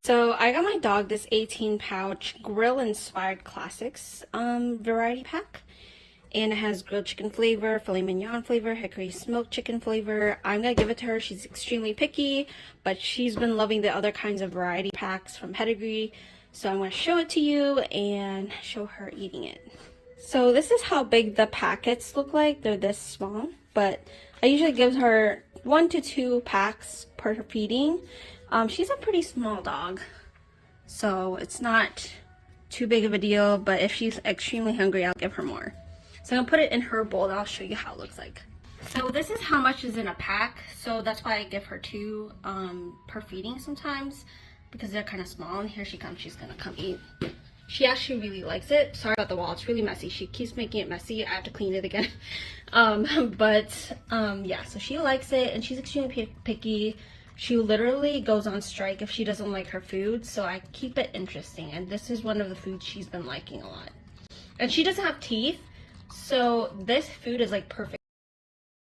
So I got my dog this 18-pouch grill inspired classics variety pack, and it has grilled chicken flavor, filet mignon flavor, hickory smoked chicken flavor. I'm gonna give it to her. She's extremely picky, but she's been loving the other kinds of variety packs from Pedigree, so I'm gonna show it to you and show her eating it. So this is how big the packets look like. They're this small, but I usually give her 1 to 2 packs per feeding. She's a pretty small dog, so it's not too big of a deal, but if she's extremely hungry, I'll give her more. So I'm gonna put it in her bowl and I'll show you how it looks like. So this is how much is in a pack, so that's why I give her 2 per feeding sometimes, because they're kind of small. And here she comes, she's gonna come eat. She actually really likes it. Sorry about the wall, it's really messy. She keeps making it messy. I have to clean it again. Yeah, so she likes it and she's extremely picky. She literally goes on strike if she doesn't like her food, so I keep it interesting, and this is one of the foods she's been liking a lot. And she doesn't have teeth, so this food is like perfect.